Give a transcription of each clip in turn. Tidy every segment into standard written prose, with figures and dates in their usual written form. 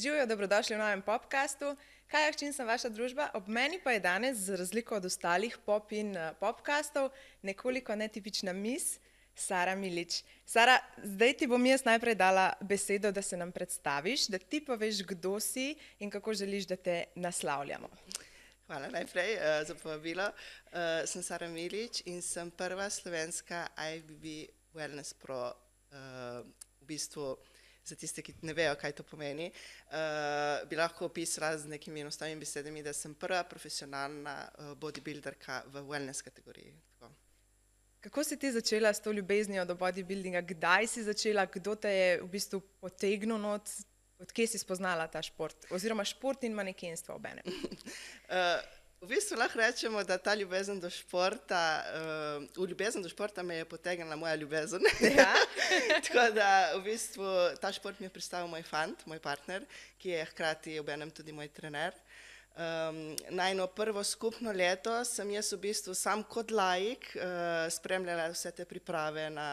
Živijo, dobrodošli v novem podkastu. Kaj je, čim sem vaša družba? Ob meni pa je danes, za razliko od ostalih pop in podkastov, nekoliko netipična mis, Sara Milič. Sara, zdaj ti bom jaz najprej dala besedo, da se nam predstaviš, da ti poveš, kdo si in kako želiš, da te naslavljamo. Hvala najprej za povabilo. Sem Sara Milič in sem prva slovenska IBB Wellness Pro, v bistvu za tiste, ki ne vejo, kaj to pomeni. Bi lahko opisala z nekimi enostavnimi besedami, da sem prva profesionalna bodybuilderka v wellness kategoriji. Tako. Kako si ti začela s to ljubeznijo do bodybuildinga? Kdaj si začela? Kdo te je v bistvu potegnil not? Odkje si spoznala ta šport? Oziroma šport in manekenstvo obenem? V bistvu lahko rečemo, da ta ljubezen do športa, v ljubezen do športa me je potegnila moja ljubezen. Ja? Tako da v bistvu ta šport mi je predstavil moj fant, moj partner, ki je hkrati obenem tudi moj trener. Najno prvo skupno leto sem jaz v bistvu sam kot laik spremljala vse te priprave na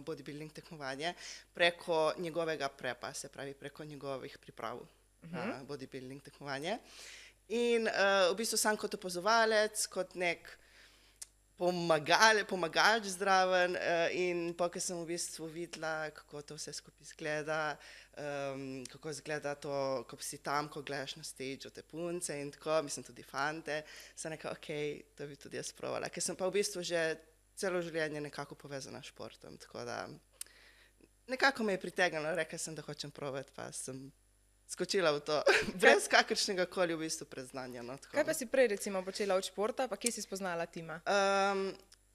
bodybuilding tekmovanje preko njegovega prepa, se pravi preko njegovih priprav na bodybuilding tekmovanje. In v bistvu sam kot opazovalec, kot nek pomagač zdraven in ko sem v bistvu videla, kako to vse skupaj izgleda, kako izgleda to, ko si tam, ko gledaš na stage te punce in tako, mislim tudi fante, sem nekaj, to bi tudi jaz provala, ker sem pa v bistvu že celo življenje nekako povezana s športom, tako da nekako me je pritegnilo, rekla sem, da hočem provati, pa sem skočila v to, brez kakršnega koli v bistvu predznanja. No, kaj pa si prej recimo počela od športa, pa kje si spoznala Tima?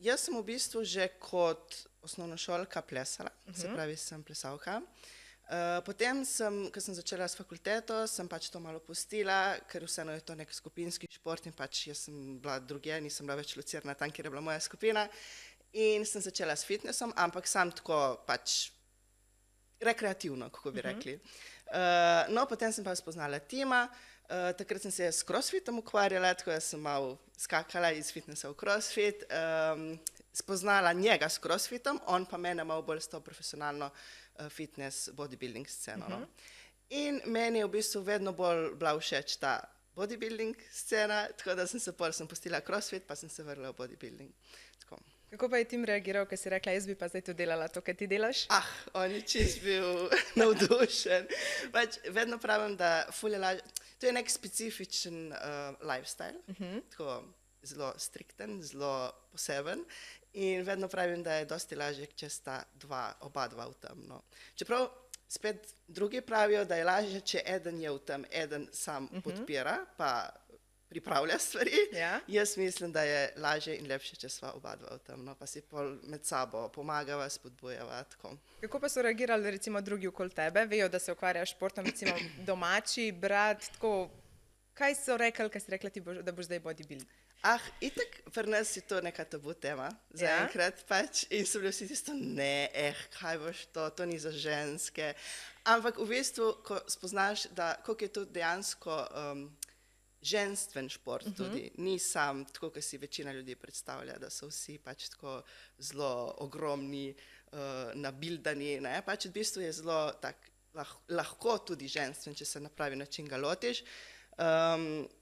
Jaz sem v bistvu že kot osnovnošolka plesala, se pravi sem plesalka. Potem ko sem začela s fakulteto, sem pač to malo pustila, ker vseeno je to nek skupinski šport in pač jaz sem bila drugje, nisem bila več locirana tam, kjer je bila moja skupina. In sem začela s fitnessom, ampak sam tako pač rekreativno, kako bi rekli. No, potem sem pa spoznala Tima, takrat sem se s crossfitom ukvarjala, tako da sem malo skakala iz fitnessa v crossfit, spoznala njega s crossfitom, on pa mene malo bolj s to profesionalno fitness bodybuilding sceno. No. In meni je v bistvu vedno bolj bila všeč ta bodybuilding scena, tako da sem pustila crossfit, pa sem se vrla v bodybuilding. Tako. Kako pa je Tim reagiral, ko si rekla, jaz bi pa zdaj to delala, to, kaj ti delaš? On je čist bil navdušen. Pač vedno pravim, da to je nek specifičen lifestyle, tako zelo strikten, zelo poseben in vedno pravim, da je dosti lažje, če sta oba dva v tem. No. Čeprav spet drugi pravijo, da je lažje, če eden je v tem, eden sam podpira, pa pripravlja stvari. Ja. Jaz mislim, da je lažje in lepše, če sva oba dva v tem, no, pa si med sabo pomagava, spodbujava, tako. Kako pa so reagirali recimo drugi okoli tebe? Vejo, da se ukvarjaš športom, recimo domači, brat, tako. Kaj so rekli, kaj si rekla ti, da boš zdaj bodybuilder? Itak pri nas je to neka tabu tema, zaenkrat pač, in so bili vsi tisto, kaj boš to ni za ženske. Ampak v bistvu, ko spoznaš, da koliko je to dejansko ženstven šport tudi, ni sam tako, kot si večina ljudi predstavlja, da so vsi pač tako zelo ogromni, nabildani, ne, pač v bistvu je zelo tak, lahko tudi ženstven, če se na pravi način ga lotiš.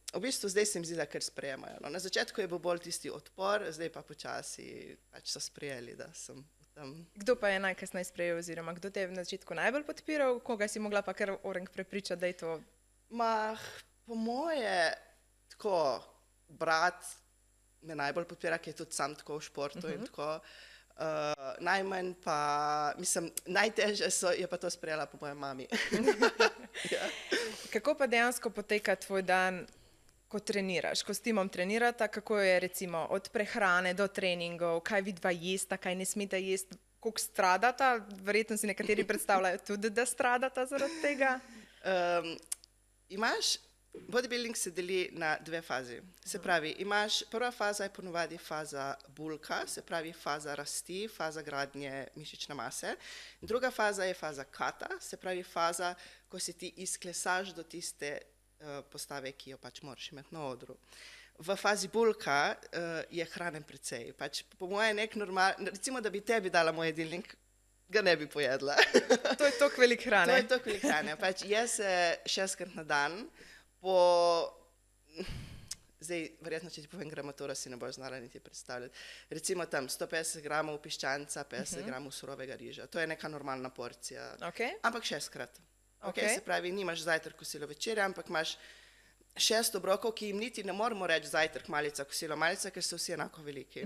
V bistvu zdaj se mi zdi, da kar sprejemajo. No, na začetku je bil bolj tisti odpor, zdaj pa počasi pač so sprejeli, da sem v tem. Kdo pa je najkasneje sprejel oziroma kdo te je na začetku najbolj podpiral, koga si mogla pa kar orang prepričati, da je to? Po moje, tako, brat me najbolj podpira, ki je tudi sam tako v športu in tako. Najmanj pa, mislim, najtežje je pa to sprejela po moje mami. Ja. Kako pa dejansko poteka tvoj dan, ko treniraš? Ko s Timom trenirata, kako je recimo od prehrane do treningov, kaj vidva jesta, kaj ne smeta jesti, koliko stradata? Verjetno si nekateri predstavljajo tudi, da stradata zaradi tega. Bodybuilding se deli na dve fazi. Se pravi, prva faza je ponovadi faza bulka, se pravi faza rasti, faza gradnje mišične mase. Druga faza je faza kata, se pravi faza, ko se ti izklesaš do tiste postave, ki jo pač moraš imeti na odru. V fazi bulka je hrane precej. Pač po moje recimo, da bi tebi dala moj jedilnik, ga ne bi pojedla. To je toliko velik To hrane. je tako veliko hrane. Pač jaz se 6-krat na dan po... Zdaj, verjetno, če ti povem gramaturo, si ne boš znala niti predstavljati. Recimo tam 150 gramov piščanca, 50 gramov surovega riža. To je neka normalna porcija. Okay. Ampak 6-krat. Okay. Se pravi, nimaš zajtrk, kosilo, večerja, ampak imaš 6 obrokov, ki jim niti ne moremo reči zajtrk, malica, kosilo, malica, ker so vsi enako veliki.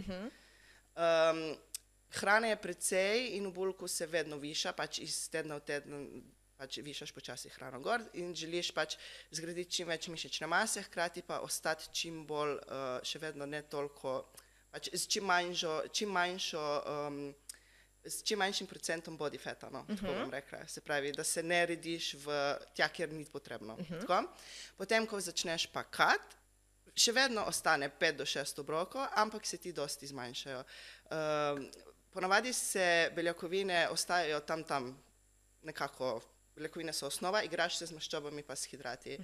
Hrane je precej in v bulku se vedno viša, pač iz tedna v teden pač višaš počasi hrano gor in želiš pač zgraditi čim več mišične mase, hkrati pa ostati čim bolj, še vedno ne toliko, pač s čim manjšim procentom body fata, no, tako bom rekla. Se pravi, da se ne rediš tja, kjer ni potrebno. Tako? Potem, ko začneš pa kat, še vedno ostane 5 do 6 obrokov, ampak se ti dosti zmanjšajo. Ponavadi se beljakovine ostajajo tam nekako, beljakovine so osnova, igraš se z maščobami pa s hidrati.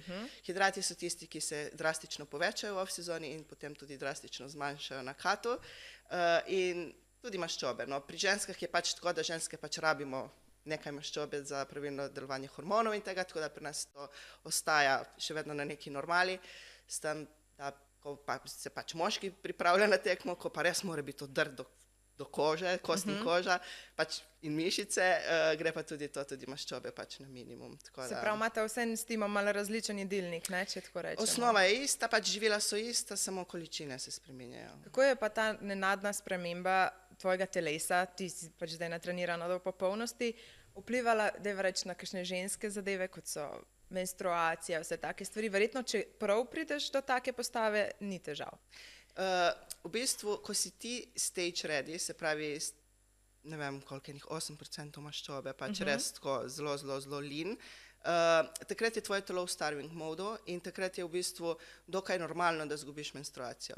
Hidrati so tisti, ki se drastično povečajo v off-sezoni in potem tudi drastično zmanjšajo na katu. In tudi maščobe. No, pri ženskah je pač tako, da ženske pač rabimo nekaj maščobe za pravilno delovanje hormonov in tega, tako da pri nas to ostaja še vedno na neki normali. S tem, da ko pa se pač moški pripravlja na tekmo, ko pa res mora biti to drd do kože, kostni koža pač in mišice, gre pa tudi to, tudi maščobe pač na minimum. Se pravi, imate vseeno s timom malo različen jedilnik, ne, če tako rečemo. Osnova je ista, pač živila so ista, samo količine se spreminjajo. Kako je pa ta nenadna sprememba tvojega telesa, ti si pač zdaj natrenirana do popolnosti, vplivala, da je reč na kakšne ženske zadeve, kot so menstruacija, vse take stvari? Verjetno, če prav prideš do take postave, ni težav. V bistvu, ko si ti stage ready, se pravi, ne vem, koliko je njih 8% maščobe, pač res tako zelo lean, takrat je tvoje telo v starving modu in takrat je v bistvu dokaj normalno, da zgubiš menstruacijo.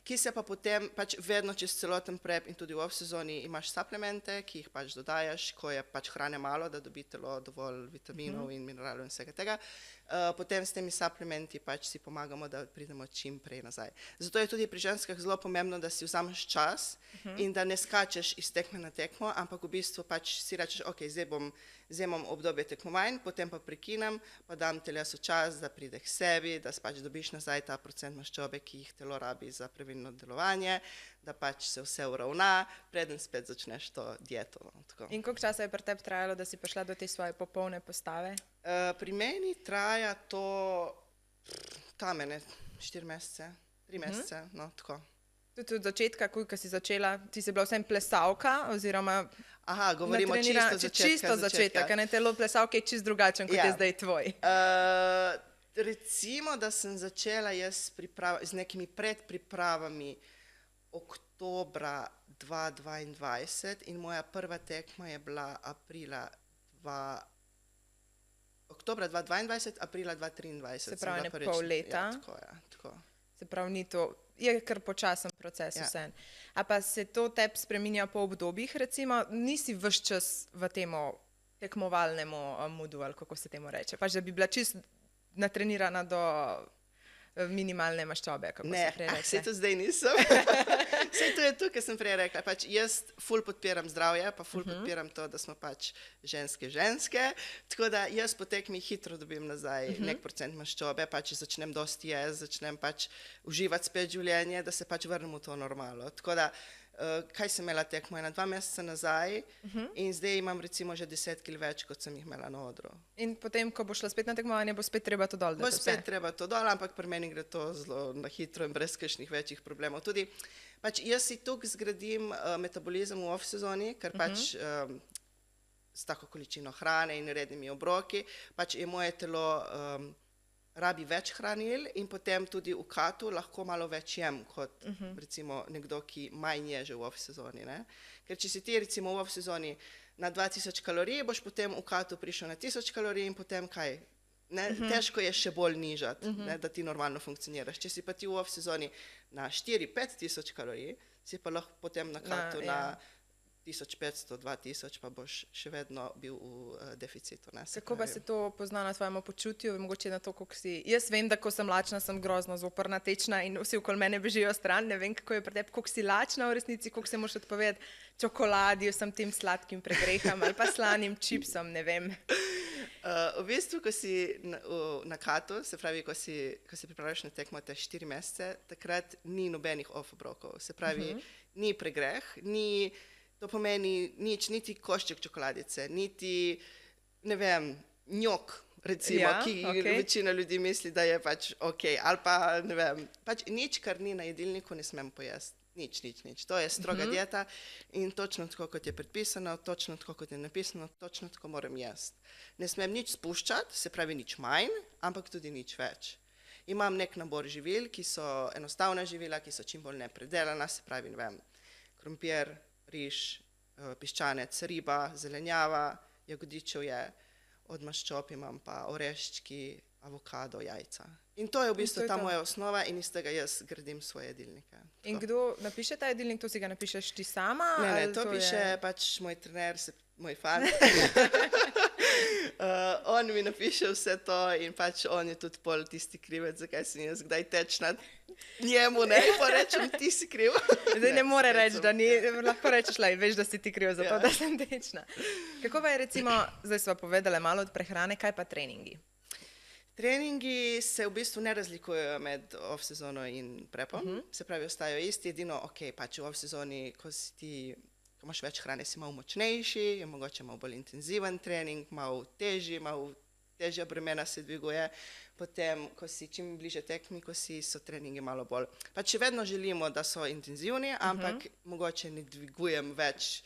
Ki se pa potem, pač vedno čez celoten prep in tudi v off-sezoni imaš suplemente, ki jih pač dodajaš, ko je pač hrane malo, da dobi telo dovolj vitaminov in mineralov in vsega tega. Potem s temi suplementi pač si pomagamo, da pridemo čim prej nazaj. Zato je tudi pri ženskah zelo pomembno, da si vzameš čas in da ne skačeš iz tekme na tekmo, ampak v bistvu pač si rečeš, ok, zdaj imam obdobje tekmovanj, potem pa prekinem, pa dam telesu čas, da pride k sebi, da pač dobiš nazaj ta procent maščobe, ki jih telo rabi za pravilno delovanje, da pač se vse uravna, preden spet začneš to dieto. Tako. In koliko časa je pri tebi trajalo, da si prišla do te svoje popolne postave? Pri meni traja to tam 4 mesece, 3 mesece, no tako. Tudi od začetka, ko si začela, ti si bila vsem plesalka, oziroma aha, govorimo čisto začetek, ne, telo plesalke je čisto drugačen, kot je zdaj tvoj. Recimo, da sem začela jaz z nekimi predpripravami oktobra 2022 in moja prva tekma je bila oktobra 2022, aprila 2023. Se pravi, ne pol leta. Ja, tako. Se pravi, ni to, je kar počasen proces vsem. A pa se to tebi spreminja po obdobjih, recimo, nisi ves čas v temu tekmovalnemu modu, ali kako se temu reče, pač da bi bila čisto natrenirana do minimalne maščobe, kako se prej reče. Ne, saj to zdaj nisem. Saj to je to, kar sem prej rekla. Pač jaz ful podpiram zdravje, pa ful podpiram to, da smo pač ženske, tako da jaz po tekmi hitro dobim nazaj nek procent maščobe, pač začnem dosti jesti, začnem pač uživati spet življenje, da se pač vrnem v to normalo. Tako da, kaj sem imela tekmo, 2 meseca nazaj in zdaj imam recimo že 10 kg več, kot sem jih imela na odru. In potem, ko bo šla spet na tekmovanje, bo spet treba to dol dati vse? Bo spet treba to dol, ampak pri meni gre to zelo na hitro in brez kakšnih večjih problemov. Tudi pač jaz si tukaj zgradim metabolizem v off-sezoni, ker pač s tako količino hrane in rednimi obroki, pač je moje telo rabi več hranil in potem tudi v katu lahko malo več jem, kot recimo nekdo, ki manj je že v off-sezoni. Ker če si ti recimo v off-sezoni na 2000 kalorij, boš potem v katu prišel na 1000 kalorij in potem kaj? Težko je še bolj nižati, da ti normalno funkcioniraš. Če si pa ti v off-sezoni na 4-5 tisoč kalorij, si pa lahko potem na katu na 1500, 2000, pa boš še vedno bil v deficitu. Ne, Kako pa se to pozna na tvojem počutju, mogoče na to, kako si... Jaz vem, da ko sem lačna, sem grozno zoprna, tečna in vsi okoli mene bežijo stran. Ne vem, kako je pri tebi, koliko si lačna v resnici, koliko se moraš odpovedati čokoladi, vsem tem sladkim pregreham ali pa slanim čipsom, ne vem. V bistvu, ko si na katu, se pravi, ko si pripravljaš na tekmo te 4 mesece, takrat ni nobenih off-obrokov. Se pravi, ni pregreh, to pomeni nič, niti košček čokoladice, niti, ne vem, njok, recimo, večina ljudi misli, da je pač ok, ali pa, ne vem, pač nič, kar ni na jedilniku, ne smem pojesti. Nič. To je stroga dieta in točno tako, kot je predpisano, točno tako, kot je napisano, točno tako moram jesti. Ne smem nič spuščati, se pravi nič manj, ampak tudi nič več. Imam nek nabor živil, ki so enostavna živila, ki so čim bolj nepredelana, se pravi, ne vem, krompir, riž, piščanec, riba, zelenjava, jagodičevje, od maščob imam pa oreščki, avokado, jajca. In to je v bistvu ta moja osnova in iz tega jaz gradim svoje jedilnike. In kdo napiše ta jedilnik, to si ga napišeš ti sama? Ne, to piše pač moj trener, moj fant. On mi napiše vse to in pač on je tudi pol tisti krivec, zakaj sem jaz kdaj tečna njemu, ne, pa rečem, ti si kriv. Zdaj ne more reči, da ni, lahko rečeš, veš, da si ti kriv za to, da sem tečna. Kako pa je recimo, zdaj sva povedala malo od prehrane, kaj pa treningi? Treningi se v bistvu ne razlikujejo med off-sezono in prepom, se pravi, ostajajo isti, edino, ok, pač v off-sezoni, ko imaš več hrane, si malo močnejši, je mogoče malo bolj intenziven trening, malo težja bremena se dviguje, potem, ko si čim bliže tekmi, so treningi malo bolj. Pač še vedno želimo, da so intenzivni, ampak mogoče ne dvigujem več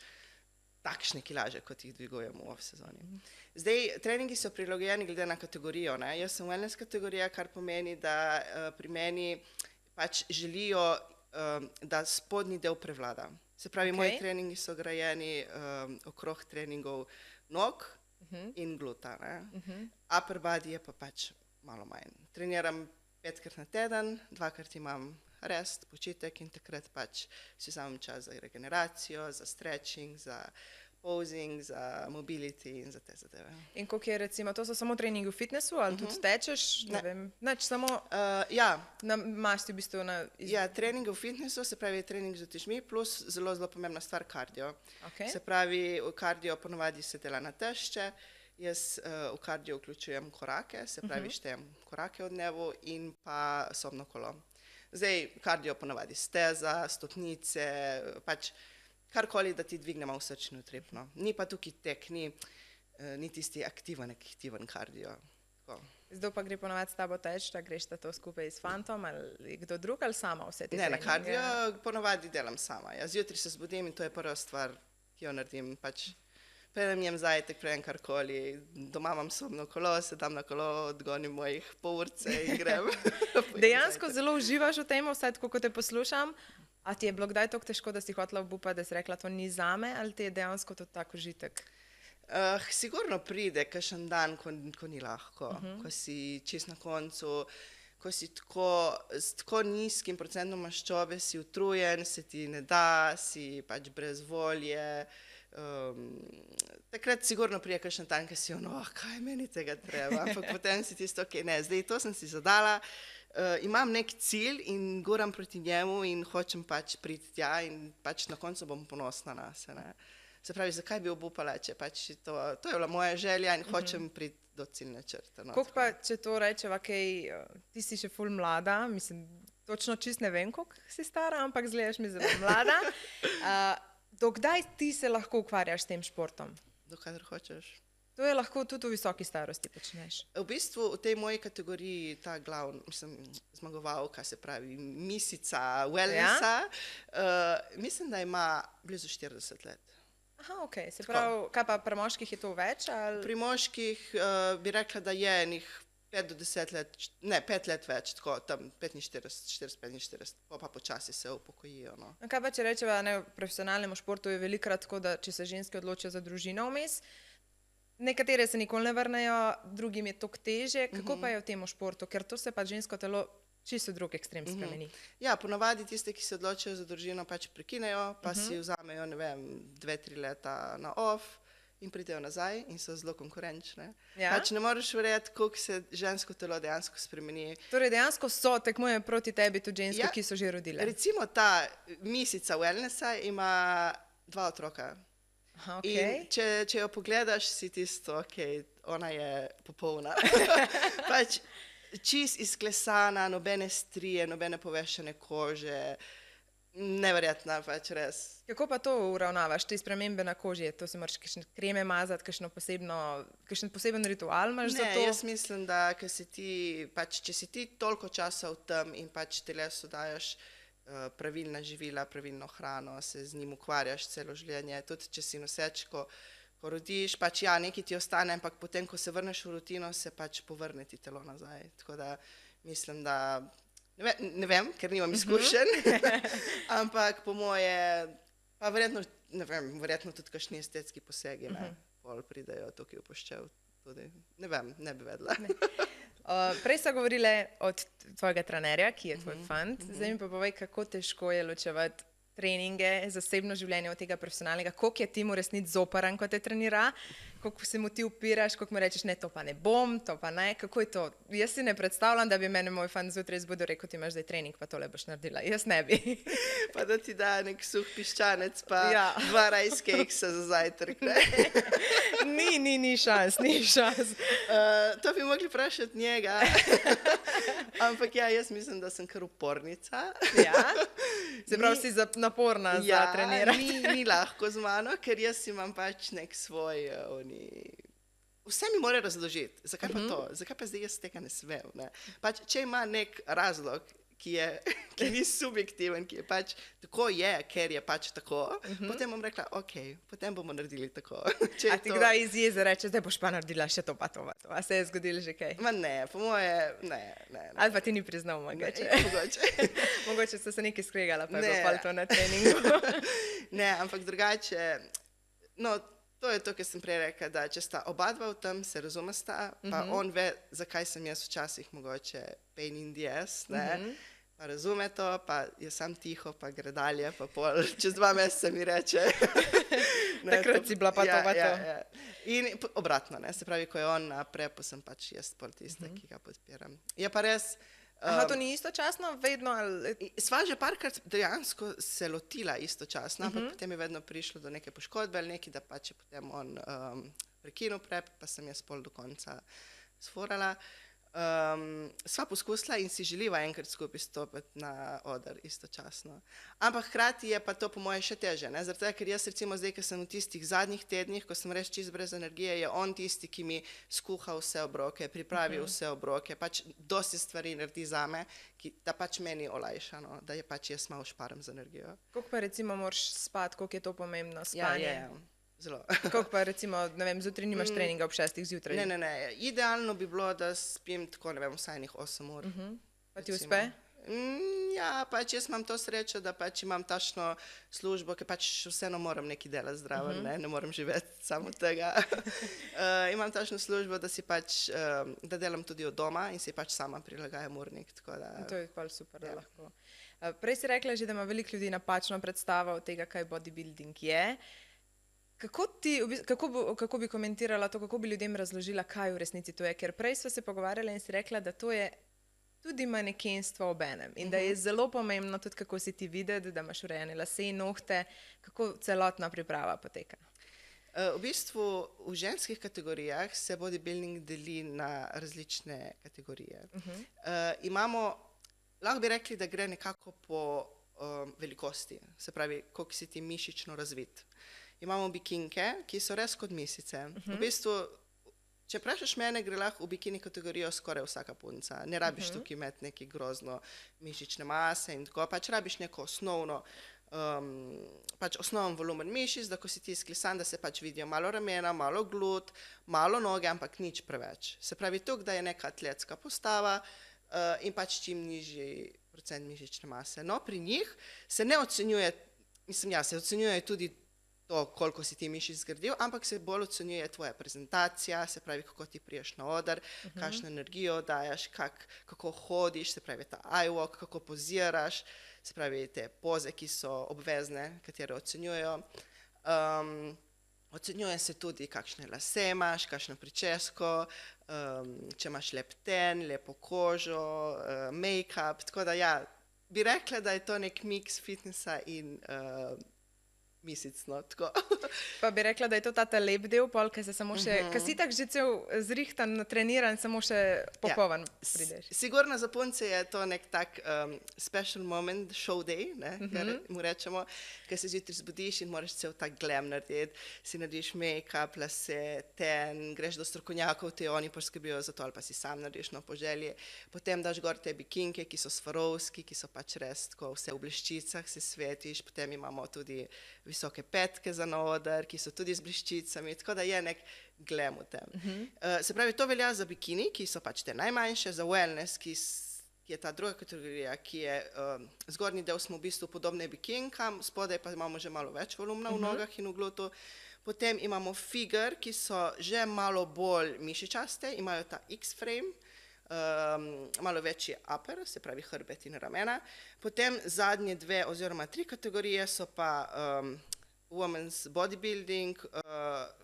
takšne kilaže, kot jih dvigujemo v off-sezoni. Zdaj, treningi so prilagojeni glede na kategorijo, ne? Jaz sem wellness kategorija, kar pomeni, da pri meni pač želijo, da spodnji del prevlada. Se pravi, moji treningi so grajeni okrog treningov nog in gluta, ne? Upper body je pa pač malo manj. Treniram 5-krat na teden, 2-krat imam rest, počitek in takrat pač si vzamem čas za regeneracijo, za stretching, za posing, za mobility in za te zadeve. In koliko je recimo, to so samo treningi v fitnessu ali tudi tečeš? Ne vem, nič, samo imaš ti v bistvu na... Ja, trening v fitnessu, se pravi trening z utežmi, plus zelo pomembna stvar kardio. Se pravi, v kardio ponovadi se dela na tešče, jaz v kardio vključujem korake, se pravi štejem korake v dnevu in pa sobno kolo. Zdaj, kardio ponovadi steza, stopnice, pač karkoli, da ti dvigne malo srčni utrip. Ni pa tukaj tek, ni tisti aktiven kardio. Zdaj pa gre ponovadi s tabo teč, da greš to skupaj s fantom ali kdo drug ali sama vse te treninge? Ne, na kardio ponovadi delam sama. Zjutraj se zbudim in to je prva stvar, ki jo naredim. Pač predem jem zajtrk, predem karkoli, doma imam sobno kolo, se dam na kolo, odgonim mojih povrce in grem. Dejansko zelo uživaš v tem, vsaj tako, kot te poslušam. A ti je bilo kdaj tako težko, da si hotela obupati, da si rekla, to ni zame, ali ti je dejansko to tak užitek? Sigurno pride kakšen dan, ko ni lahko, ko si čist na koncu, ko si s tako nizkim procentom maščobe, si utrujen, se ti ne da, si pač brez volje. Takrat sigurno prije kakšen dan, ki si kaj meni tega treba, ampak potem si tisto, ok, ne, zdaj to sem si zadala, imam nek cilj in goram proti njemu in hočem pač priti tja in pač na koncu bom ponosna na se, ne. Se pravi, zakaj bi obupala, če pač to je bila moja želja in hočem priti do ciljne črte. Koliko pa, če to rečeva, ti si še ful mlada, mislim, točno čist ne vem, koliko si stara, ampak izgledaš mi zelo mlada. Dokdaj ti se lahko ukvarjaš s tem športom? Dokadar hočeš. To je lahko tudi v visoki starosti počneš. V bistvu v tej moji kategoriji ta zmagovalka, se pravi misica wellnessa, mislim, da ima blizu 40 let. Aha, ok. Se pravi, kaj pa pri moških je to več? Pri moških bi rekla, da je enih 5 do 10 let, ne, 5 let več, tako tam 45, pa počasi se upokojijo. Kaj pa če rečeva, v profesionalnem športu je velikrat tako, da če se ženske odločijo za družino vmes, nekatere se nikoli ne vrnejo, drugim je toliko težje. Kako pa je v tem športu? Ker to se pa žensko telo čisto drug ekstrem spremeni. Ja, ponavadi tiste, ki se odločijo za družino, pač prekinejo, pa si vzamejo, ne vem, 2-3 leta na off in pridejo nazaj in so zelo konkurenčne. Ja? Pač ne moreš verjeti, koliko se žensko telo dejansko spremeni. Torej dejansko so tekmuje proti tebi tudi ženske, Ja. ki so že rodile. Recimo ta misica Wellnessa ima 2 otroka. Aha, In okay. če jo pogledaš, si tisto, ok, ona je popolna. Pač čist izklesana, nobene strije, nobene povešene kože, neverjetna, pač res. Kako pa to uravnavaš, te spremembe na koži? To si moraš kakšne kreme mazati, kakšen poseben ritual imaš za Ne, to? jaz mislim, da če si ti toliko časa v tem in pač telesu daješ pravilna živila, pravilno hrano, se z njim ukvarjaš celo življenje, tudi če si noseč, ko rodiš, pač ja, nekaj ti ostane, ampak potem, ko se vrneš v rutino, se pač povrne ti telo nazaj. Tako da mislim, da ne vem, ker nimam izkušenj, ampak po moje, pa verjetno, ne vem, verjetno tudi kakšni estetski posegi, pol pridejo tukaj upoštev tudi. Ne vem, ne bi vedela. Prej so govorile od tvojega trenerja, ki je tvoj fant. Zdaj mi pa povej, kako težko je ločevati treninge, zasebno življenje od tega profesionalnega, koliko je ti v resnici zoparan, ko te trenira, koliko se mu ti upiraš, koliko mu rečeš, ne, to pa ne bom, to pa ne, kako je to? Jaz si ne predstavljam, da bi mene moj fant zjutraj zbudil rekel, ti imaš zdaj trening, pa tole boš naredila. Jaz ne bi. Pa da ti da nek suh piščanec, pa Ja. 2 rice cakesa za zajtrk. Ne? Ni šans, ni šans. To bi mogli vprašati njega. Ampak ja, jaz mislim, da sem kar upornica. Ja? Se pravi, si naporna za trenirati. ni lahko z mano, ker jaz imam pač nek svoj, vse mi mora razložiti. Zakaj pa to? Zakaj pa zdaj jaz tega ne smem? Ne? Pač, če ima nek razlog, ki ni subjektiven, ki je pač tako je, ker je pač tako, potem bom rekla, ok, potem bomo naredili tako. A ti kdaj iz jeze reče, zdaj boš pa naredila še to pa to pa to. A se je zgodilo že kaj? Ma ne, po moje, ne. Ali pa ti ni priznal mogoče. Mogoče. Mogoče ste se nekaj skregala, pa je Ne. bilo pol to na treningu. Ne, ampak drugače, no, to je to, kar sem prej rekla, da če sta oba dva v tem, se razumesta, pa on ve, zakaj sem jaz včasih mogoče pain in the ass, ne, pa razume to, pa je sam tiho, pa gre dalje, pa pol, čez 2 meseca mi reče. Ne, Takrat si bila pa to, pa to. Ja. In obratno, ne, se pravi, ko je on na prepu, sem pač jaz pol tista, ki ga podpiram. Je pa res, Aha, to ni istočasno, vedno ali... sva že parkrat dejansko se lotila istočasno, ampak potem je vedno prišlo do neke poškodbe ali nekaj, da pač je potem on prekinil prep, pa sem jaz pol do konca sforala. Sva poskusila in si želiva enkrat skupaj stopiti na oder istočasno. Ampak hkrati je pa to po moje še teže, ne? Zaradi tega, ker jaz recimo zdaj, ko sem v tistih zadnjih tednih, ko sem res čist brez energije, je on tisti, ki mi skuha vse obroke, pripravi vse obroke, pač dosti stvari naredi zame, da pač meni olajša, no? Da je pač jaz malo šparam z energijo. Koliko pa recimo moraš spati, koliko je to pomembno spanje? Ja. Zelo. Koliko pa recimo, ne vem, zjutraj nimaš treninga ob 6 zjutraj? Ne. Idealno bi bilo, da spim tako, ne vem, vsaj enih 8 ur. Pa ti uspe? Ja, pač jaz imam to srečo, da pač imam tašno službo, ker pač vseeno moram nekaj delati zdraven, ne moram živeti samo od tega. Imam tašno službo, da si pač, da delam tudi od doma in si pač sama prilagajam urnik, tako da... To je pa super, da lahko. Prej si rekla že, da ima veliko ljudi napačno predstavo od tega, kaj bodybuilding je. Kako bi komentirala to, kako bi ljudem razložila, kaj v resnici to je? Ker prej sva se pogovarjala in si rekla, da to je tudi manekenstvo ob enem in da je zelo pomembno tudi, kako si ti videti, da imaš urejene lase in nohte, kako celotna priprava poteka. V bistvu v ženskih kategorijah se bodybuilding deli na različne kategorije. Lahko bi rekli, da gre nekako po velikosti, se pravi, koliko si ti mišično razvit. Imamo bikinke, ki so res kot misice. V bistvu, če vprašaš mene, gre lahko v bikini kategorijo skoraj vsaka punca. Ne rabiš tukaj imeti neki grozno mišične mase in tako, pač rabiš neko osnoven volumen mišic, da ko si ti izklesan, da se pač vidijo malo ramena, malo glut, malo noge, ampak nič preveč. Se pravi, tukaj, da je neka atletska postava in pač čim nižji procent mišične mase. No, pri njih se ne ocenjuje, se ocenjuje tudi to, koliko si ti mišic zgradil, ampak se bolj ocenjuje tvoja prezentacija, se pravi, kako ti priješ na oder, kakšno energijo dajaš, kako hodiš, se pravi, ta eye walk, kako poziraš, se pravi, te poze, ki so obvezne, katere ocenjujejo. Ocenjuje se tudi, kakšne lase imaš, kakšno pričesko, če imaš lep ten, lepo kožo, make-up, tako da ja, bi rekla, da je to nek miks fitnessa in misic, no, tako. Pa bi rekla, da je to ta lep del, pol, ker se samo še, ker si tako že cel zrihtan, treniran, samo še popoln prideš. Sigurno za punce je to nek tak special moment, show day, ne, kar mu rečemo, ker se zjutraj zbudiš in moraš cel tak glam narediti, si narediš make-up, lase, ten, greš do strokovnjakov, te oni poskrbijo za to, ali pa si sam narediš, no, po želji. Potem daš gor te bikinke, ki so Swarovski, ki so pač res tako vse v bleščicah, se svetiš, potem imamo tudi visoke petke za na oder, ki so tudi z bleščicami, tako da je nek glam v tem. Se pravi, to velja za bikini, ki so pač te najmanjše, za wellness, ki je ta druga kategorija, ki je zgornji del smo v bistvu podobne bikinkam, spodaj pa imamo že malo več volumna v nogah in v glutu. Potem imamo figure, ki so že malo bolj mišičaste, imajo ta X-frame, malo večji upper, se pravi hrbet in ramena. Potem zadnje dve oziroma tri kategorije so pa women's bodybuilding,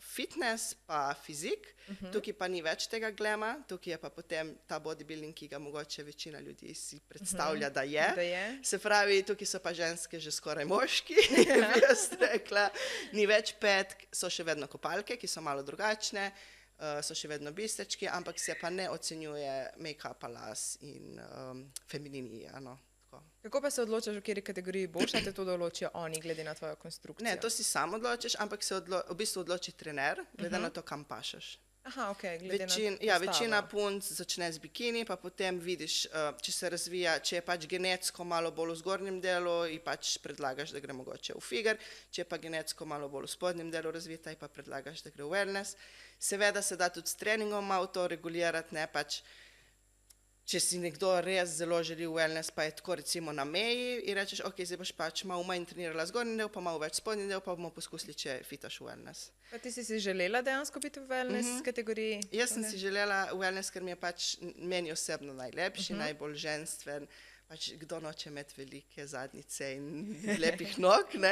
fitness pa fizik. Tukaj pa ni več tega glema, tukaj je pa potem ta bodybuilding, ki ga mogoče večina ljudi si predstavlja, da je. Se pravi, tukaj so pa ženske že skoraj moški, bi jaz rekla. Ni več petk, so še vedno kopalke, ki so malo drugačne. So še vedno bistrčki, ampak se pa ne ocenjuje make-up, las in femininija, no. Kako pa se odločaš, v kateri kategoriji boš, ali te to določijo oni, glede na tvojo konstrukcijo? Ne, to si sam odločiš, ampak se v bistvu odloči trener, glede na to, kam pašaš. Aha, ok, glede na Ja, večina punc začne z bikini, pa potem vidiš, če se razvija, če je pač genetsko malo bolj v zgornjem delu, in pač predlagaš, da gre mogoče v figure, če je pa genetsko malo bolj v spodnjem delu razvita, in pa predlagaš, da gre v wellness. Seveda se da tudi s treningom malo to regulirati, ne pač, če si nekdo res zelo želi v wellness, pa je tako recimo na meji in rečeš, ok, zdaj boš pač malo manj trenirala zgornji del, pa malo več spodnji del, pa bomo poskusili, če fitaš v wellness. Pa ti si želela dejansko biti v wellness kategoriji? Jaz sem si želela v wellness, ker mi je pač meni osebno najlepši, najbolj ženstven. Pač kdo noče imeti velike zadnjice in lepih nog, ne?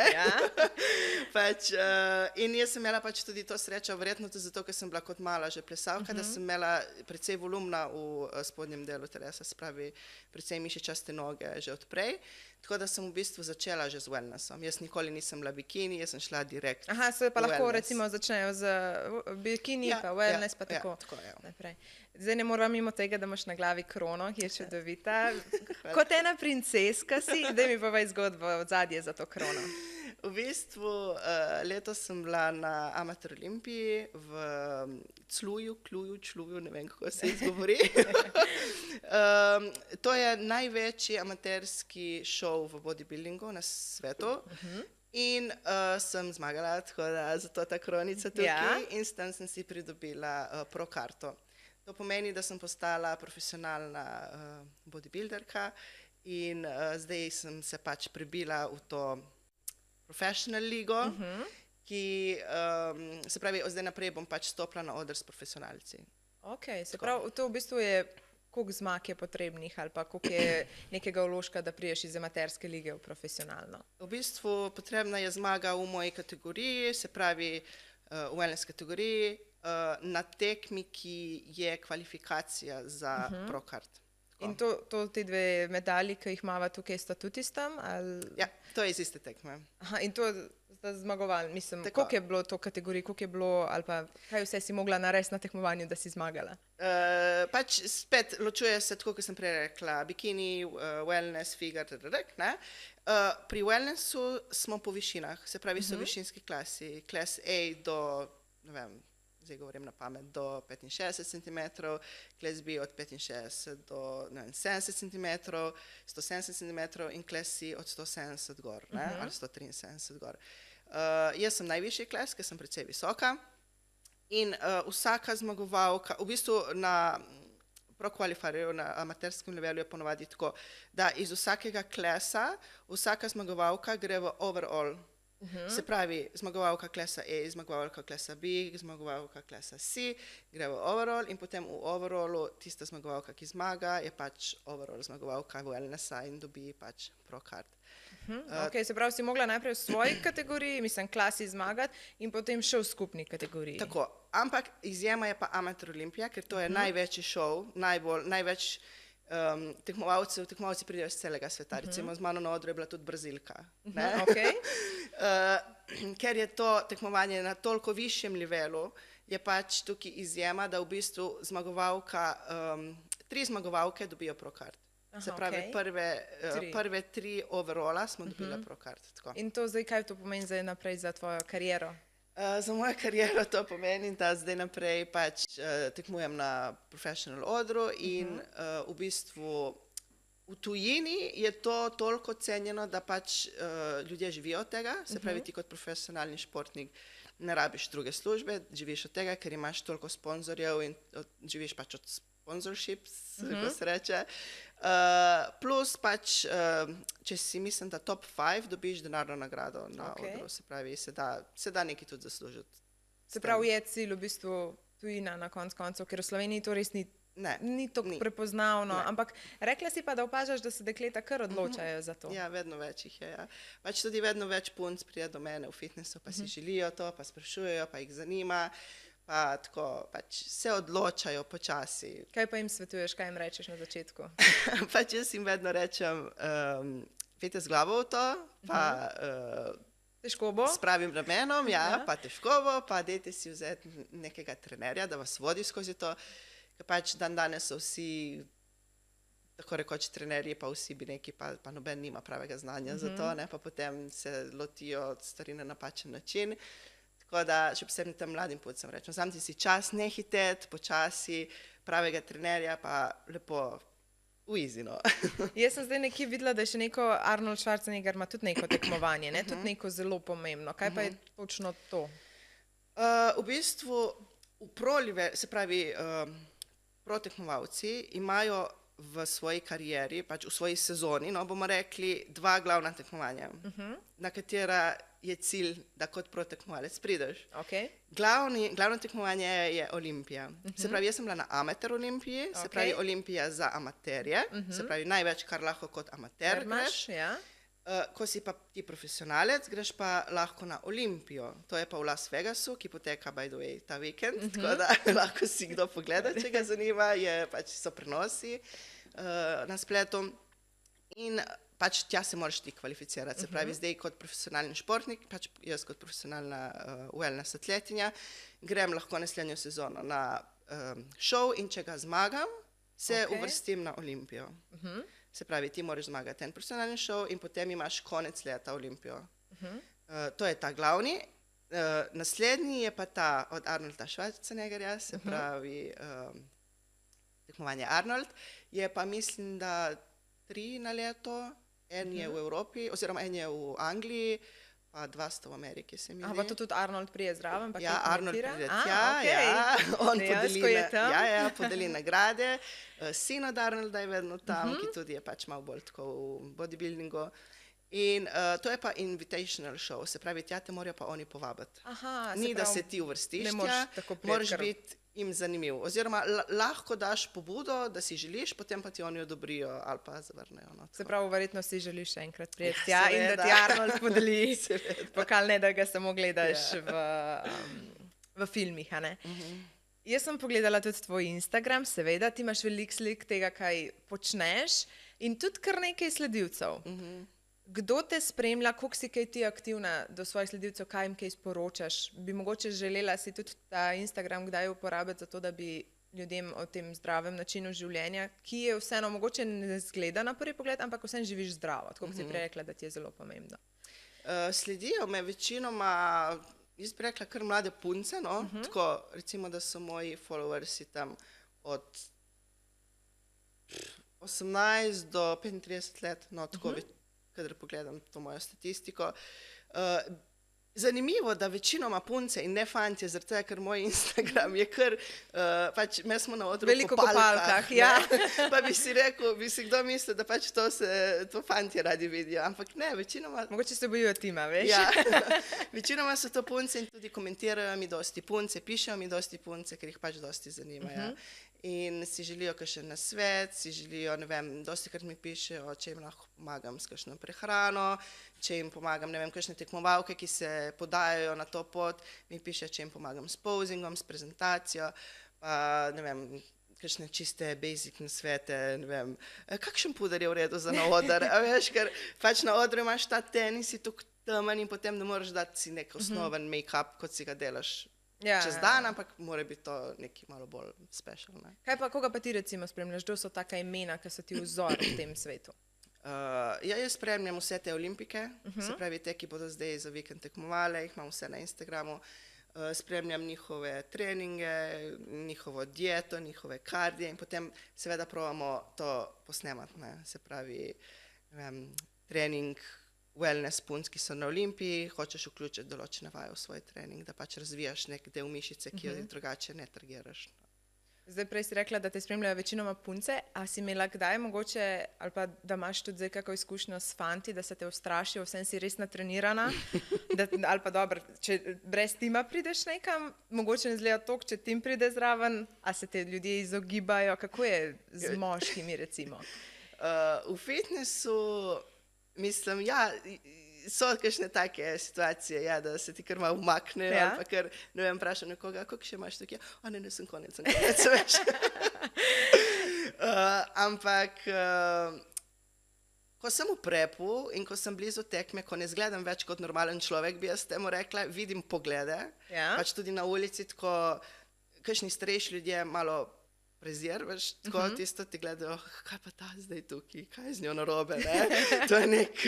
In jaz sem imela pač tudi to srečo, verjetno tudi zato, ker sem bila kot mala že plesalka, da sem imela precej volumna v spodnjem delu telesa, se pravi precej mišičaste noge že od prej. Tako da sem v bistvu začela že z wellnessom. Jaz nikoli nisem bila bikini, jaz sem šla direkt Aha, se pa lahko recimo začnejo z bikini, pa wellness, pa tako. Naprej. Zdaj ne moram mimo tega, da imaš na glavi krono, ki je čudovita. Kot ena princeska si, daj mi povej zgodbo od zadje za to krono. V bistvu letos sem bila na Amateur Olimpiji v Cluju, ne vem, kako se izgovori. To je največji amaterski šov v bodybuildingu na svetu. In sem zmagala, tako da zato ta kronica tukaj in s tem sem si pridobila pro karto. To pomeni, da sem postala profesionalna bodybuilderka in zdaj sem se pač prebila v to professional ligo, ki se pravi, zdaj naprej bom pač stopila na oder s profesionalci. Ok, se pravi, to v bistvu je, koliko zmag je potrebnih ali pa koliko je nekega vložka, da priješ iz amaterske lige v profesionalno? V bistvu potrebna je zmaga v moji kategoriji, se pravi v wellness kategoriji, na tekmi, ki je kvalifikacija za pro-kart. In to ti dve medalji, ki jih imava tukaj, sta tudi s tam? Ja, to je iz iste tekme. Aha, in to sta zmagovali, mislim, koliko je bilo to kategorij, koliko je bilo, ali pa kaj vse si mogla narediti na tekmovanju, da si zmagala? Pač spet ločuje se, tako kot sem prej rekla, bikini, wellness, figure, ne? Pri wellnessu smo po višinah, se pravi so višinski klasi, class A do, ne vem, zdaj govorim na pamet, do 65 cm, class B od 65 do 70 cm, 170 cm in class C od 170 gor, ali 173 gor. Jaz sem najvišji klas, ker sem precej visoka in vsaka zmagovalka, v bistvu na pro-qualifierju, na amaterskem levelu je ponovadi tako, da iz vsakega klasa vsaka zmagovalka gre v overall Se pravi, zmagovalka klasa A, zmagovalka klasa B, zmagovalka klasa C, gre v overall in potem v overallu tista zmagovalka, ki zmaga, je pač overall zmagovalka wellnessa in dobi pač pro card. Okay, se pravi, si mogla najprej v svoji kategoriji, mislim, klasi zmagati in potem še v skupni kategoriji. Tako, ampak izjema je pa Amateur Olimpija, ker to je največji šov, največ tekmovalci pridejo iz celega sveta. Recimo z mano na odru je bila tudi Brazilka. Okay. Ker je to tekmovanje na toliko višjem nivelu, je pač tukaj izjema, da v bistvu tri zmagovalke dobijo pro card. Se pravi, prve tri overalla smo dobile pro card. In to zdaj, kaj to pomeni zdaj naprej za tvojo kariero? Za mojo kariero to pomeni, da zdaj naprej pač tekmujem na professional odru in v bistvu v tujini je to toliko cenjeno, da pač ljudje živijo od tega. Se pravi, ti kot profesionalni športnik ne rabiš druge službe, živiš od tega, ker imaš toliko sponzorjev in živiš pač od sponsorships, ko se reče. Plus pač, če si mislim, da top 5 dobiš denarno nagrado na odru, se pravi, se da nekaj tudi zaslužiti. Se pravi, je cilj v bistvu tujina na koncu, ker v Sloveniji to res ni tako prepoznavno, ampak rekla si pa, da opažaš, da se dekleta kar odločajo za to. Ja, vedno več jih je, ja. Pač tudi vedno več punc pride do mene v fitnessu, pa si želijo to, pa sprašujejo, pa jih zanima. Pa tako, pač se odločajo počasi. Kaj pa jim svetuješ, kaj jim rečeš na začetku? Pač jaz jim vedno rečem, pejte z glavo v to, pa težko bo? Spravim ramenom, ja, pa težko bo, pa dajte si vzeti nekega trenerja, da vas vodi skozi to, ker pač danes so vsi, tako rekoč trenerji, pa vsi bi neki, pa noben nima pravega znanja za to, ne, pa potem se lotijo stvari na napačen način. Tako da, še posebno tem mladim puncem rečem, vzemite si čas, ne hiteti, počasi, pravega trenerja, pa lepo v izino. Jaz sem zdaj nekje videla, da je še neko Arnold Schwarzenegger ima tudi neko tekmovanje, tudi neko zelo pomembno. Kaj pa je točno to? V bistvu, se pravi, pro tekmovalci imajo v svoji karieri, pač v svoji sezoni, no, bomo rekli, dva glavna tekmovanja, na katera je cilj, da kot protekmovalec prideš. Glavno tekmovanje je Olimpija. Se pravi, jaz sem bila na Amateur Olimpiji, se pravi Olimpija za amaterje, se pravi največ, kar lahko kot amater greš. Ko si pa ti profesionalec, greš pa lahko na Olimpijo. To je pa v Las Vegasu, ki poteka, by the way, ta vikend, tako da lahko si kdo pogleda, če ga zanima, pač so prenosi na spletu. In pač tja se moraš ti kvalificirati. Se pravi, zdaj kot profesionalni športnik, pač jaz kot profesionalna wellness atletinja, grem lahko naslednjo sezono na šov in če ga zmagam, se uvrstim na Olimpijo. Se pravi, ti moraš zmagati en profesionalni šov in potem imaš konec leta Olimpijo. To je ta glavni. Naslednji je pa ta od Arnolda Schwarzeneggerja, se pravi tekmovanje Arnold, je pa mislim, da 3 na leto, en je v Evropi, oziroma en je v Angliji, pa 2 sta v Ameriki, se mi zdi. Pa to tudi Arnold prije zraven? Ja, Arnold pride tja, on podeli nagrade. Sin od Arnolda je vedno tam, ki tudi je pač malo bolj tako v bodybuildingu. In to je pa invitational show, se pravi, tja te morajo pa oni povabiti. Ni, da se ti uvrstiš tja, moraš biti jim zanimiv. Oziroma, lahko daš pobudo, da si želiš, potem pa ti oni odobrijo ali pa zavrnejo. Se pravi, verjetno si želiš še enkrat prijeti tja in da ti Arnold podeli pokal, ne da ga samo gledaš v filmih, a ne? Jaz sem pogledala tudi tvoj Instagram, seveda, ti imaš veliko slik tega, kaj počneš in tudi kar nekaj sledilcev. Kdo te spremlja, koliko si kaj ti aktivna do svojih sledilcev, kaj jim kaj sporočaš? Bi mogoče želela si tudi ta Instagram kdaj uporabiti za to, da bi ljudem o tem zdravem načinu življenja, ki je vseeno mogoče ne zgleda na prvi pogled, ampak vseeno živiš zdravo, tako kot si prej rekla, da ti je zelo pomembno. Sledijo me večinoma, jaz bi rekla, kar mlade punce, no, tako recimo, da so moji followersi tam od 18 do 35 let, no, tako kadar pogledam to mojo statistiko. Zanimivo, da večinoma punce in ne fantje, zaradi tega, ker moj Instagram je kar, pač me smo na odru Veliko kopalkah, ja. Pa bi si rekel, bi si kdo mislil, da pač to fantje radi vidijo, ampak ne, večinoma. Mogoče se bojijo tima, veš? Ja, večinoma so to punce in tudi komentirajo mi dosti punce, pišejo mi dosti punce, ker jih pač dosti zanimajo. In si želijo kakšen nasvet, si želijo, ne vem, dostikrat mi pišejo, če jim lahko pomagam s kakšno prehrano, če jim pomagam, ne vem, kakšne tekmovalke, ki se podajajo na to pot, mi pišejo, če jim pomagam s posingom, s prezentacijo, pa ne vem, kakšne čiste basic nasvete, ne vem, kakšen puder je v redu za na oder, a veš, ker pač na odru imaš ta tenis, si tukaj temen in potem ne moreš dati si nek osnoven make-up, kot si ga delaš čez dan, ampak mora biti to nekaj malo bolj special. Ne? Kaj pa, koga pa ti recimo spremljaš? Kdo so taka imena, ki so ti vzor v tem svetu? Ja, jaz spremljam vse te olimpike, se pravi te, ki bodo zdaj za vikend tekmovale, jih imam vse na Instagramu, spremljam njihove treninge, njihovo dieto, njihove kardije in potem seveda probamo to posnemati, ne? Se pravi, ne vem, trening, wellness punc, ki so na Olimpiji, hočeš vključiti določene vaje v svoj trening, da pač razvijaš nek del mišice, ki jo drugače ne trgiraš. Zdaj prej si rekla, da te spremljajo večinoma punce, a si imela kdaj mogoče, ali pa da imaš tudi zdaj kako izkušnjo s fanti, da se te ustrašijo, vsem si res natrenirana, ali pa dobro, če brez tima prideš nekam, mogoče ne zgleda toliko, če tim pride zraven, a se te ljudje izogibajo, kako je z moškimi recimo? V fitnessu mislim, ja, so kakšne take situacije, ja, da se ti kar malo umaknejo, ali pa kar, ne vem, vprašam nekoga, koliko še imaš tukaj? Ne, sem konec, veš. Ampak, ko sem v prepu in ko sem blizu tekme, ko ne izgledam več kot normalen človek, bi jaz temu rekla, vidim poglede, pač tudi na ulici, tako kakšni starejši ljudje malo prezir, veš, tako tisto ti gledajo, kaj pa ta zdaj tukaj, kaj je z njo narobe, ne? To je nek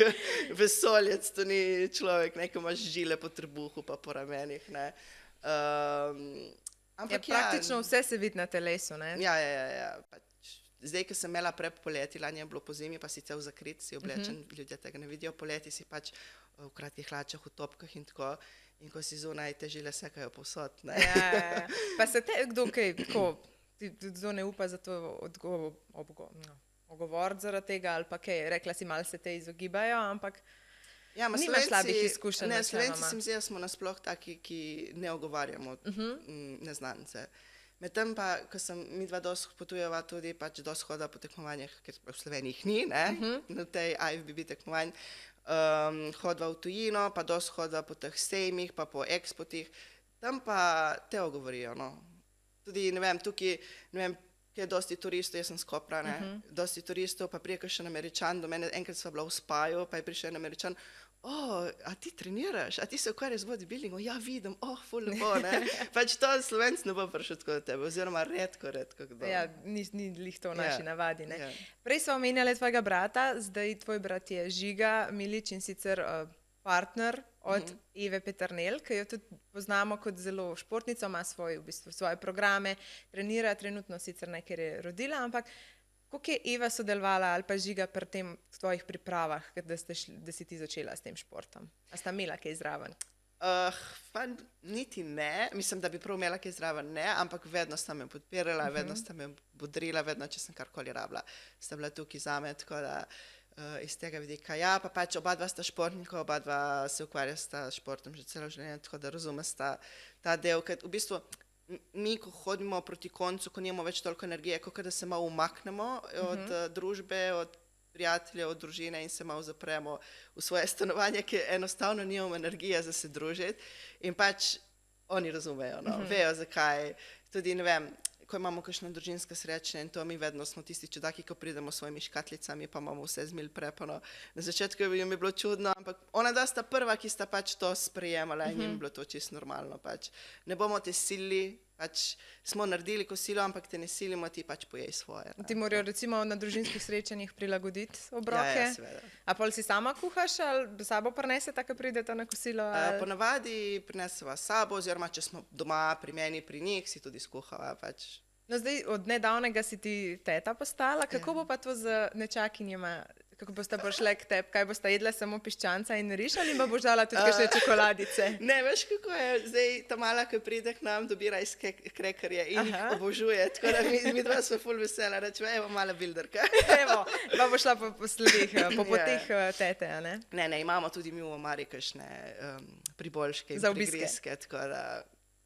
vesoljec, to ni človek, neko imaš žile po trebuhu pa po ramenih, ne? Ampak praktično vse se vidi na telesu, ne? Ja, pač zdaj, ko sem imela prep poleti, lani je bilo po zimi, pa si cel zakrit, si oblečen, ljudje tega ne vidijo, poleti si pač v kratkih hlačah, v topkah in tako, in ko si zunaj, te žile sekajo povsod, ne? Ja. Pa se te, kdo kaj, tako, ti kdo ne upa za to ogovoriti zaradi tega, ali pa kaj, rekla si, malo se te izogibajo, ampak nimaš slabih izkušenj. Ne, Slovenci se mi zdi, da smo nasploh taki, ki ne ogovarjamo neznance. Medtem pa, ko sem midva dosti potujeva tudi, pač dosti hoda po tekmovanjih, ker v Sloveniji jih ni, ne, na tej IFBB tekmovanj, hodva v tujino, pa dosti hoda po teh sejmih, pa po ekspotih, tam pa te ogovorijo, no. Tudi, ne vem, tukaj, ne vem, kje je dosti turistov, jaz sem s Kopra, ne, dosti turistov, pa prije kakšen Američan, do mene enkrat sva bila v Spaju, pa je prišel en Američan, a ti treniraš, a ti se ukvarjaš z bodybuildingom, ja, vidim, ful lepo, ne, pač to Slovenc ne bo prišel tako do tebe, oziroma redko kdo. Ja, ni lih to v naši navadi, ne. Prej sva omenjala tvojega brata, zdaj tvoj brat je Žiga Milič in sicer partner od Eve Peternelj, ki jo tudi poznamo kot zelo športnico, ima svoje programe, trenira trenutno sicer ne, ker je rodila, ampak koliko je Eva sodelovala ali pa Žiga pri tem tvojih pripravah, da si ti začela s tem športom? A sta imela kaj zraven? Niti ne, mislim, da bi prav imela kaj zraven, ne, ampak vedno sta me podpirala, vedno sta me bodrila, vedno, če sem karkoli rabila, sta bila tukaj zame, tako da iz tega vidika. Ja, pa pač oba dva sta športnika, oba dva se ukvarjata s športom že celo življenje, tako da razumesta ta del, ker v bistvu mi, ko hodimo proti koncu, ko nimamo več toliko energije, kot da se malo umaknemo od družbe, od prijateljev, od družine in se malo zapremo v svoje stanovanje, ker enostavno nimamo energije za se družiti in pač oni razumejo, no, vejo zakaj, tudi ne vem, ko imamo kakšno družinsko srečanje in to mi vedno smo tisti čudaki, ko pridemo s svojimi škatlicami, pa imamo vse zmil prepano. Na začetku jim je bilo čudno, ampak ona da sta prva, ki sta pač to sprejemala in jim je bilo to čisto normalno. Pač. Ne bomo te silili, pač smo naredili kosilo, ampak te ne silimo, ti pač pojej svoje. Ti morajo recimo na družinskih srečanjih prilagoditi obroke? Ja, seveda. A pol si sama kuhaš ali sabo prinesete, ko pridete na kosilo? Ponavadi prineseva sabo, oziroma če smo doma pri meni, pri njih, si tudi skuhava pač. No zdaj, od nedavnega si ti teta postala, kako bo pa to z nečakinjama? Kako boste prišli k tebi? Kaj boste jedla samo piščanca in riž ali pa boš dala tudi kakšne čokoladice? Ne, veš, kako je zdaj ta mala, ki pride k nam, dobi rajske krekerje in jih obožuje. Tako da mi dva smo ful vesela, rečemo, evo, mala bilderka. Evo, pa bo šla po sledih, po poteh tete, a ne? Ne, imamo tudi mi v omari kakšne priboljške in Za obiske. prigrizke, tako da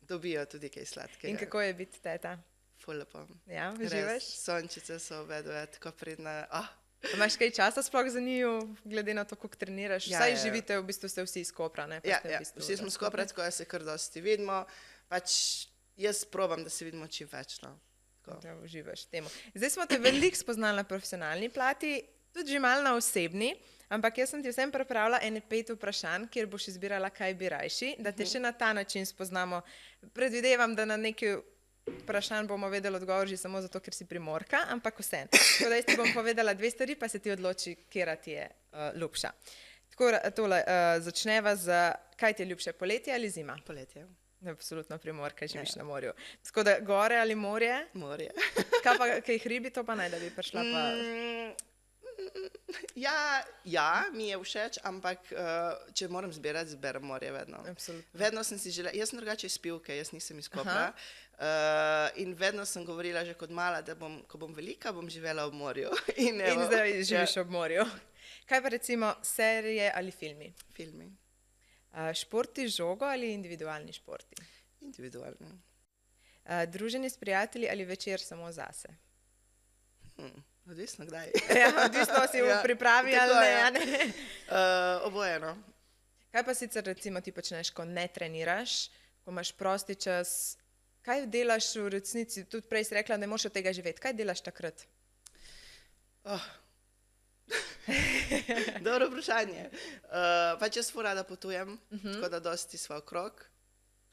dobijo tudi kaj sladkega. In kako je biti teta? Ful lepo. Ja, Res, uživaš? sončice so obedve, tako pridna. Imaš kaj časa sploh za njiju, glede na to, kako treniraš? Ja, Vsaj ja. živite, v bistvu ste vsi iz Kopra, ne? Pa Ja, ste v ja, bistvu vsi smo skupaj, tako da se kar dosti vidimo. Pač jaz probam, da se vidimo čim več. No. Tako. Da uživaš temu. Zdaj smo te veliko spoznali na profesionalni plati, tudi že malo na osebni, ampak jaz sem ti vsem pripravila ene 5 vprašanj, kjer boš izbirala, kaj bi rajši, da te še na ta način spoznamo. Predvidevam, da na neki vprašanj bomo vedeli odgovor že samo zato, ker si Primorka, ampak vse. Tako da jaz ti bom povedala 2 stvari, pa se ti odloči, kera ti je ljubša. Tako tole, začneva z, kaj ti je ljubše, poletje ali zima? Poletje. Absolutno Primorka, živiš na morju. Tako da gore ali morje? Morje. Kaj pa, kaj hribi, to pa naj, da bi prišla pa... Ja, mi je všeč, ampak če moram zbirati, zberem morje vedno. Absolutno. Vedno sem si želela, jaz sem drugače iz Pivke, jaz nisem iz Kopra. In vedno sem govorila že kot mala, da ko bom velika, bom živela ob morju. In zdaj živiš ob morju. Kaj pa recimo serije ali filmi? Filmi. Športi z žogo ali individualni športi? Individualni. Druženje s prijatelji ali večer samo zase? Odvisno kdaj. Ja, odvisno si v pripravi ali ne. Ja. A ne? Oboje, no. Kaj pa sicer recimo ti počneš, ko ne treniraš, ko imaš prosti čas? Kaj delaš v resnici? Tudi prej si rekla, da ne moreš od tega živeti. Kaj delaš takrat? Dobro vprašanje. Pač jaz ful rada potujem, tako da dosti sva okrog.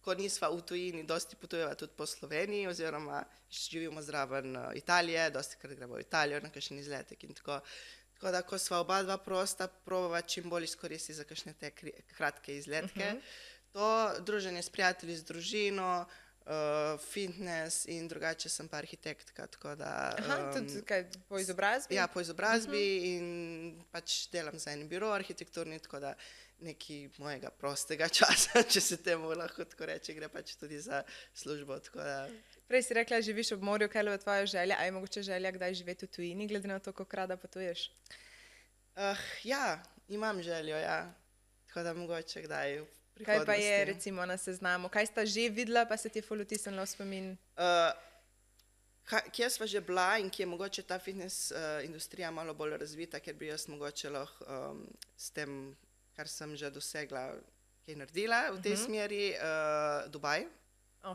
Ko nisva v tujini, dosti potujeva tudi po Sloveniji, oziroma živimo zraven Italije, dosti krat gremo v Italijo na kakšen izletek in tako. Tako da, ko sva oba dva prosta, probava čim bolj izkoristiti za kakšne te kratke izletke. To druženje s prijatelji, z družino, fitness in drugače sem pa arhitektka, tako da... Tudi kaj, po izobrazbi? Ja, po izobrazbi in pač delam za en biro arhitekturni, tako da nekaj mojega prostega časa, če se temu lahko tako reče, gre pač tudi za službo, tako da... Prej si rekla, živiš ob morju, kaj je tvoja želja? A je mogoče želja kdaj živeti v tujini, glede na to, kako rada potuješ? Ja, imam željo, ja. Tako da mogoče kdaj v prihodnosti. Kaj pa je recimo na seznamu? Kaj sta že videla, pa se ti je ful vtisnilo v spomin? Kje sva že bila in kje je mogoče ta fitness industrija malo bolj razvita, ker bi jaz mogoče lahko s tem, kar sem že dosegla, kaj naredila v tej smeri, Dubaj.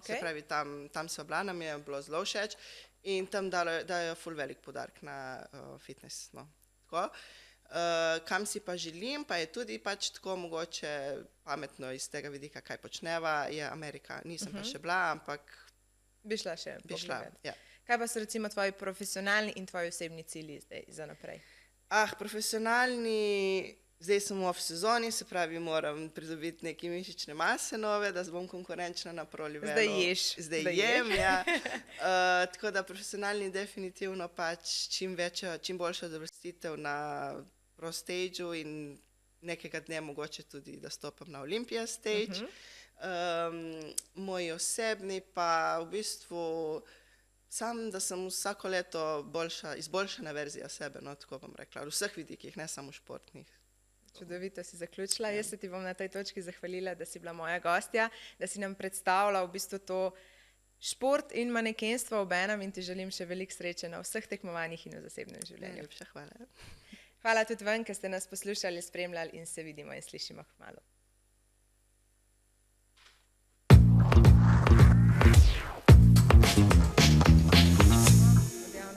Se pravi, tam sva bila, nam je bilo zelo všeč in tam dajo ful velik poudarek na fitness. No. Tako. Kam si pa želim, pa je tudi pač tako mogoče pametno iz tega vidika, kaj počneva, je Amerika. Nisem pa še bila, ampak bi šla še. Bi šla, ja. Kaj pa so recimo tvoji profesionalni in tvoji osebni cilji zdaj za naprej? Profesionalni, zdaj sem v off-sezoni, se pravi, moram pridobiti neke mišične mase nove, da bom konkurenčna na Pro-Livelu. Zdaj ješ. Zdaj jem, ja. Tako da profesionalni definitivno pač čim boljša uvrstitev na Pro-Stageu in nekega dne mogoče tudi, da stopam na Olympia stage. Moji osebni pa v bistvu sam, da sem vsako leto izboljšana verzija sebe, no, tako bom rekla, v vseh vidikih, ne samo športnih. Čudovito si zaključila. Jaz se ti bom na tej točki zahvalila, da si bila moja gostja, da si nam predstavila v bistvu to šport in manekenstvo obenem in ti želim še veliko sreče na vseh tekmovanjih in v zasebnem življenju. Najlepša hvala. Hvala tudi vam, ker ste nas poslušali, spremljali in se vidimo in slišimo kmalu.